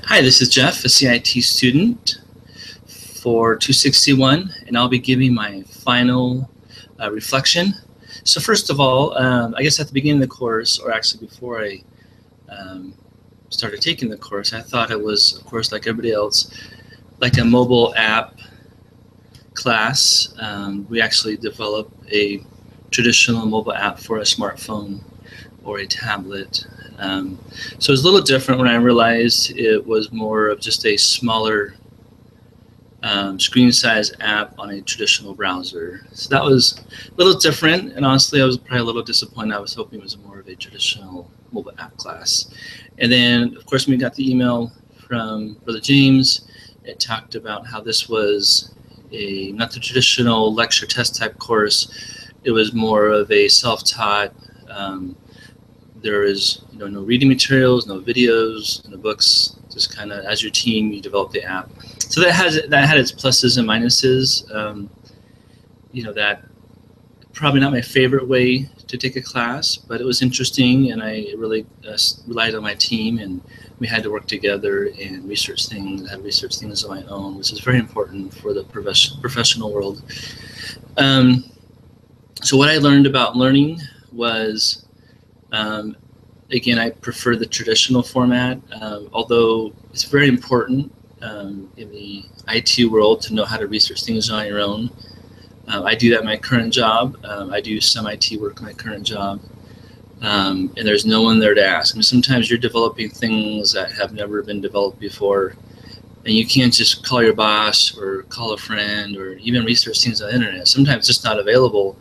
Hi, this is Jeff, a CIT student for 261, and I'll be giving my final reflection. So first of all, I guess at the beginning of the course, or actually before I started taking the course, I thought it was, of course, like everybody else, like a mobile app class. We actually developed a traditional mobile app for a smartphone or a tablet. So it was a little different when I realized it was more of just a smaller screen size app on a traditional browser. So that was a little different, and honestly I was probably a little disappointed. I was hoping it was more of a traditional mobile app class. And then of course when we got the email from Brother James, it talked about how this was not the traditional lecture test type course. It was more of a self-taught. There is no reading materials, no videos, no books. Just kind of as your team, you develop the app. So that had its pluses and minuses. That probably not my favorite way to take a class, but it was interesting, and I really relied on my team, and we had to work together and research things. I had research things on my own, which is very important for the professional world. So what I learned about learning was, again, I prefer the traditional format, although it's very important in the IT world to know how to research things on your own. I do that in my current job. I do some IT work in my current job, and there's no one there to ask. I mean, sometimes you're developing things that have never been developed before, and you can't just call your boss or call a friend or even research things on the internet. Sometimes it's just not available,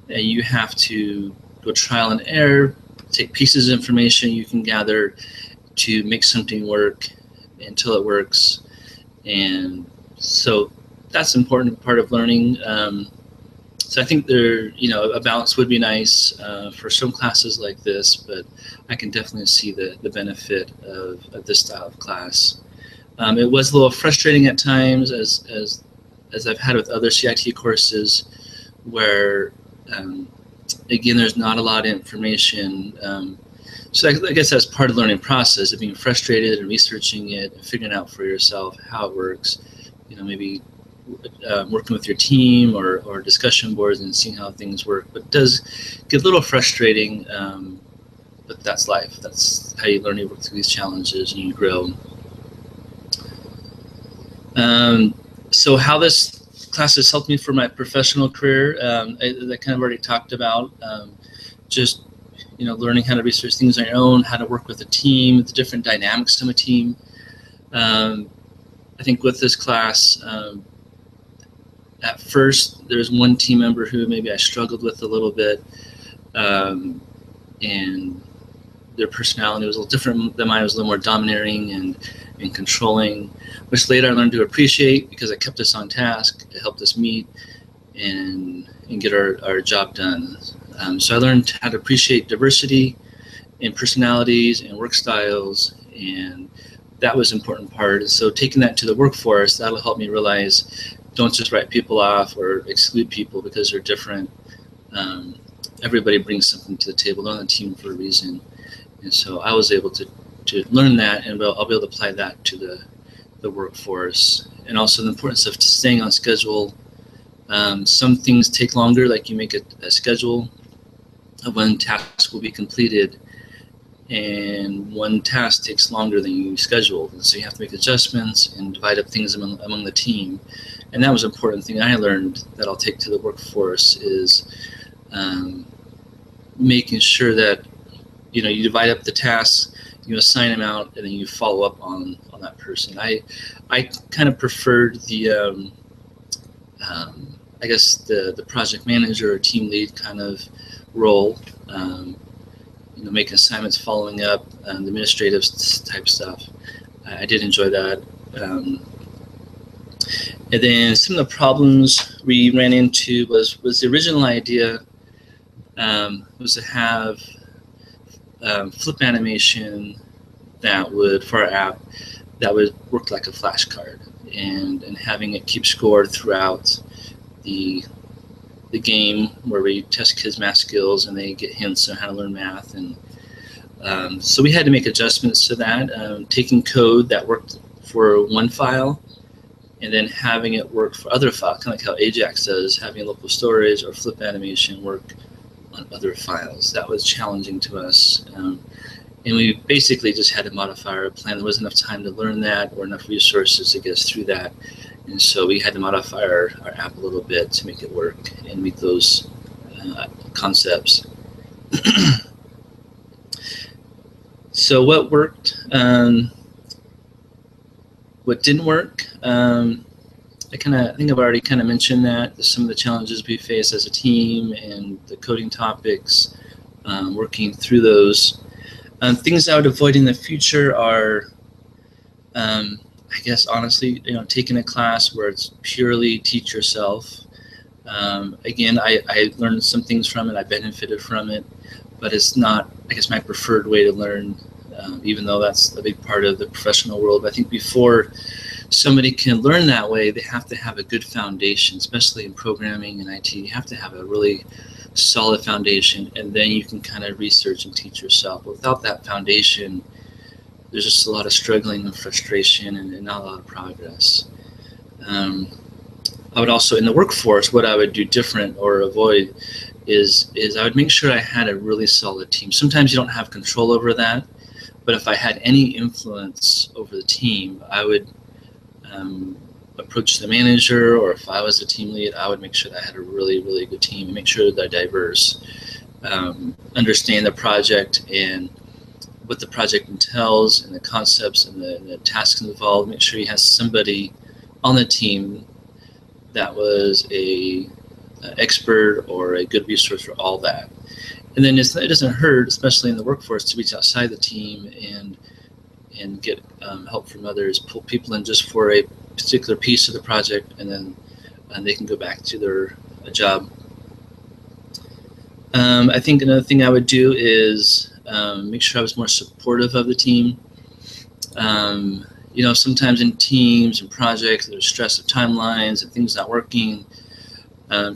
and you have to go trial and error, take pieces of information you can gather to make something work until it works. And so that's an important part of learning. So I think a balance would be nice for some classes like this, but I can definitely see the benefit of this style of class. It was a little frustrating at times, as I've had with other CIT courses, where again, there's not a lot of information. So I guess that's part of the learning process, of being frustrated and researching it and figuring out for yourself how it works. Maybe working with your team or discussion boards and seeing how things work. But it does get a little frustrating, but that's life. That's how you learn to work through these challenges and you grow. So how this class has helped me for my professional career, I kind of already talked about, just learning how to research things on your own, how to work with a team, the different dynamics of a team. I think with this class, at first there was one team member who maybe I struggled with a little bit, and their personality was a little different than mine. It was a little more domineering and controlling, which later I learned to appreciate because it kept us on task. It helped us meet and get our job done. So I learned how to appreciate diversity in personalities and work styles, and that was an important part. And so taking that to the workforce, that'll help me realize, don't just write people off or exclude people because they're different. Everybody brings something to the table. They're on the team for a reason. And so I was able to learn that, and I'll be able to apply that to the workforce. And also the importance of staying on schedule. Some things take longer, like you make a schedule of when tasks will be completed, and one task takes longer than you scheduled. And so you have to make adjustments and divide up things among the team. And that was an important thing I learned that I'll take to the workforce, is making sure that you divide up the tasks, you assign them out, and then you follow up on that person. I kind of preferred the I guess the project manager or team lead kind of role, making assignments, following up, the administrative type stuff. I did enjoy that. And then some of the problems we ran into was the original idea was to have flip animation that would, for our app, that would work like a flashcard, and having it keep score throughout the game, where we test kids' math skills and they get hints on how to learn math. And So we had to make adjustments to that, taking code that worked for one file and then having it work for other files, kind of like how Ajax does, having local storage or flip animation work on other files. That was challenging to us. And we basically just had to modify our plan. There wasn't enough time to learn that or enough resources to get us through that. And so we had to modify our app a little bit to make it work and meet those concepts. So what worked? What didn't work? I think I've already kind of mentioned that some of the challenges we face as a team and the coding topics, working through those. Things I would avoid in the future are, I guess honestly, taking a class where it's purely teach yourself. Again, I learned some things from it. I benefited from it, but it's not, I guess, my preferred way to learn, even though that's a big part of the professional world. I think before somebody can learn that way, they have to have a good foundation, especially in programming and IT. You have to have a really solid foundation, and then you can kind of research and teach yourself. Without that foundation, there's just a lot of struggling and frustration and not a lot of progress. I would also, in the workforce, what I would do different or avoid is I would make sure I had a really solid team. Sometimes you don't have control over that, but if I had any influence over the team, I would approach the manager, or if I was a team lead, I would make sure that I had a really, really good team and make sure that they're diverse, understand the project and what the project entails and the concepts and the tasks involved. Make sure you have somebody on the team that was a expert or a good resource for all that. And then it doesn't hurt, especially in the workforce, to reach outside the team and get help from others, pull people in just for a particular piece of the project, and then they can go back to their job. I think another thing I would do is make sure I was more supportive of the team. Sometimes in teams and projects, there's stress of timelines and things not working.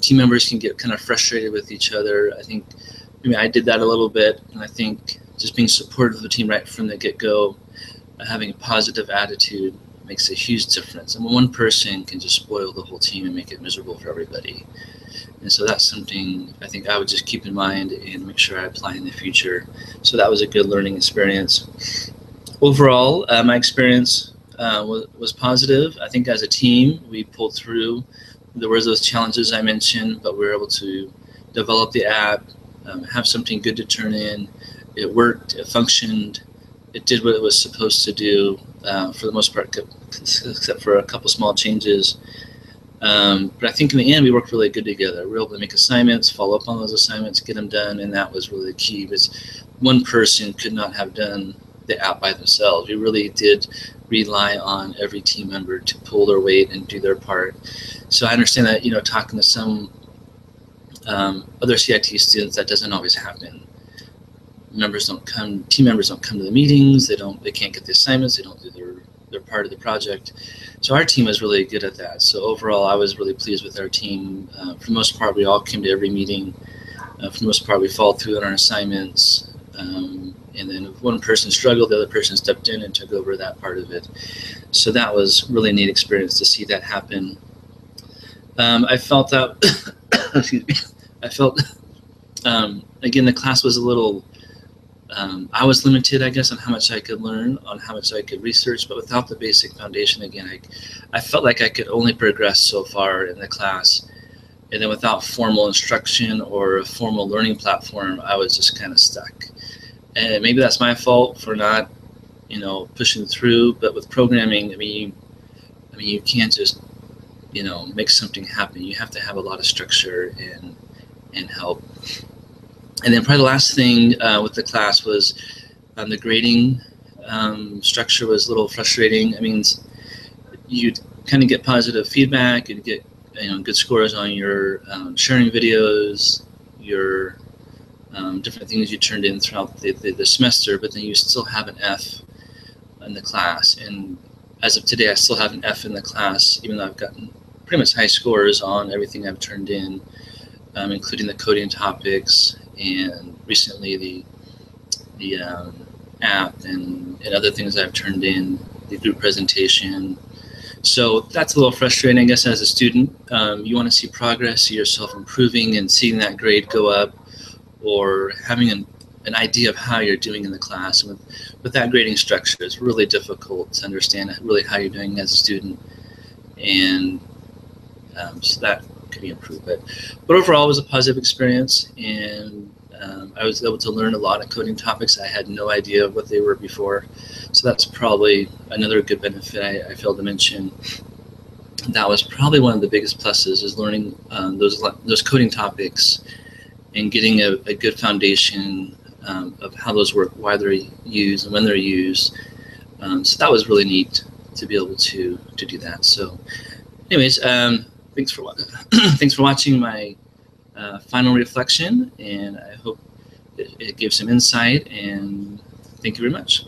Team members can get kind of frustrated with each other. I did that a little bit, and I think just being supportive of the team right from the get-go, having a positive attitude makes a huge difference. And one person can just spoil the whole team and make it miserable for everybody. And so that's something I think I would just keep in mind and make sure I apply in the future. So that was a good learning experience. Overall, my experience was positive. I think as a team, we pulled through. There were those challenges I mentioned, but we were able to develop the app, have something good to turn in. It worked, it functioned, it did what it was supposed to do for the most part, except for a couple small changes. But I think in the end, we worked really good together. We were able to make assignments, follow up on those assignments, get them done, and that was really the key, because one person could not have done the app by themselves. We really did rely on every team member to pull their weight and do their part. So I understand that, talking to some other CIT students, that doesn't always happen. Team members don't come to the meetings, they can't get the assignments, they don't do their part of the project. So our team was really good at that. So overall, I was really pleased with our team. For the most part, we all came to every meeting. For the most part, we followed through on our assignments. And then if one person struggled, the other person stepped in and took over that part of it. So that was really a neat experience to see that happen. I felt that, excuse me, again, the class was a little, I was limited, I guess, on how much I could learn, on how much I could research, but without the basic foundation, again, I felt like I could only progress so far in the class. And then without formal instruction or a formal learning platform, I was just kind of stuck. And maybe that's my fault for not, pushing through. But with programming, you can't just, make something happen. You have to have a lot of structure and help. And then probably the last thing with the class was the grading structure was a little frustrating. You'd kind of get positive feedback. You'd get good scores on your sharing videos, your different things you turned in throughout the semester, but then you still have an F in the class. And as of today, I still have an F in the class, even though I've gotten pretty much high scores on everything I've turned in, including the coding topics and recently the app and other things I've turned in, the group presentation. So that's a little frustrating, I guess, as a student. You want to see progress, see yourself improving and seeing that grade go up, or having an idea of how you're doing in the class. And with that grading structure, it's really difficult to understand really how you're doing as a student. And so that could be improved. But overall, it was a positive experience, and I was able to learn a lot of coding topics. I had no idea what they were before. So that's probably another good benefit I failed to mention. That was probably one of the biggest pluses, is learning those coding topics and getting a good foundation of how those work, why they're used, and when they're used. So that was really neat to be able to do that. So anyways, thanks for watching my final reflection, and I hope it gives some insight, and thank you very much.